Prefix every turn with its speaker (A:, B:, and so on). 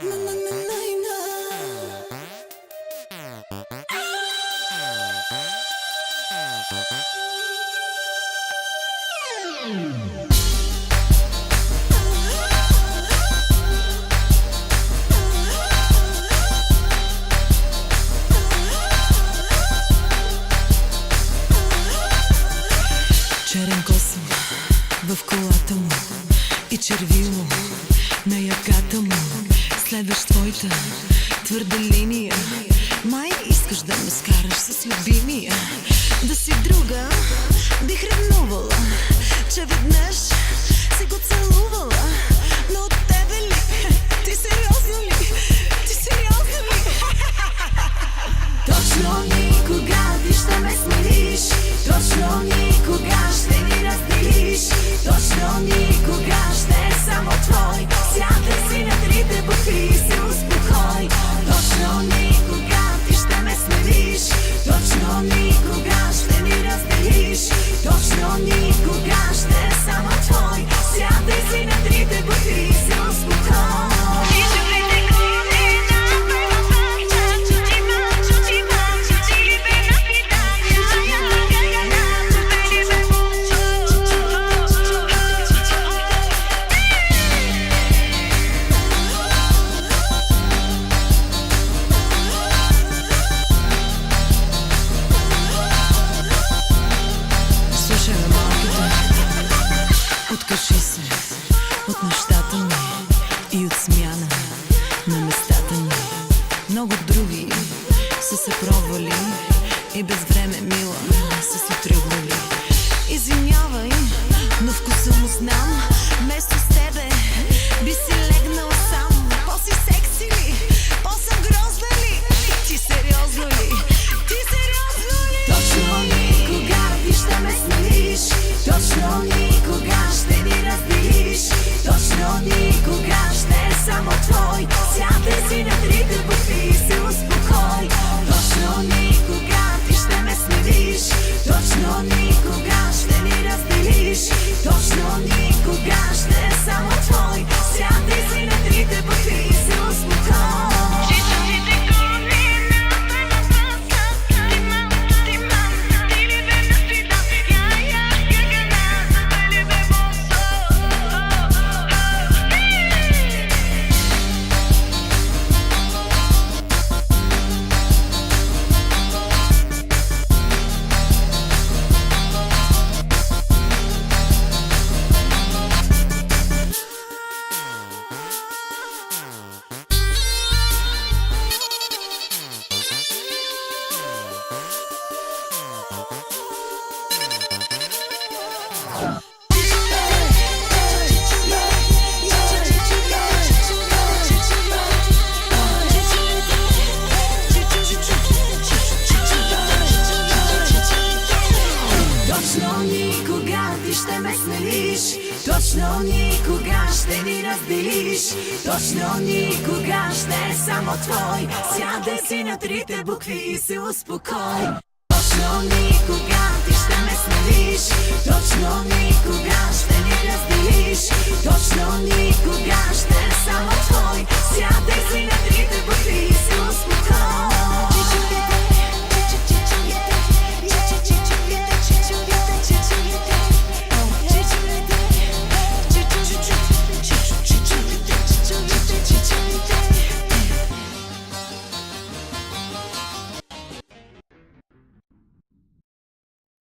A: Черен косъм в колата му и червило на яката му. Следваш твоята твърда линия. Май искаш да ме скараш с любимия. Да си друга бих ревнувала, че веднъж си го целувала. Но от тебе ли? Ти сериозно ли? Ти сериозно ли?
B: Точно никога ти ще ме смириш. Точно никога ще ни разделиш. Точно никога ще е само твой. Сядай си на трите букви и се успокой. Точно никога ти ще ме смириш. Точно никога ще ни разделиш. Точно никога ще е само твой. Сядай си на трите букви и се успокой.
A: Откажи се от нещата ми и от смяна на местата ми. Много други са се пробвали и без време, мила, са си тръгвали. Извинявай, но вкуса му знам. Вместо с тебе би си легнал сам. По-си секси ли? По-съм грозна ли? Ти сериозно ли? Ти сериозно ли?
B: Точно никога ти ще ме смириш. Точно никога ще ни разделиш. Точно никога ще е само твой. Сядай си на трите букви и се успокой. Точно никога ти ще ме смириш. Точно никога ще ни разделиш. Точно никога ще е само твой. Сядай си на трите букви и се успокой. Точно никога ти ще ме смириш. Точно никога ще ни разделиш. Точно никога ще е само твой. Сядай си на трите букви и се успокой. Точно никога ти ще ме смириш. Точно никога ще ни разделиш. Точно никога ще е само твой.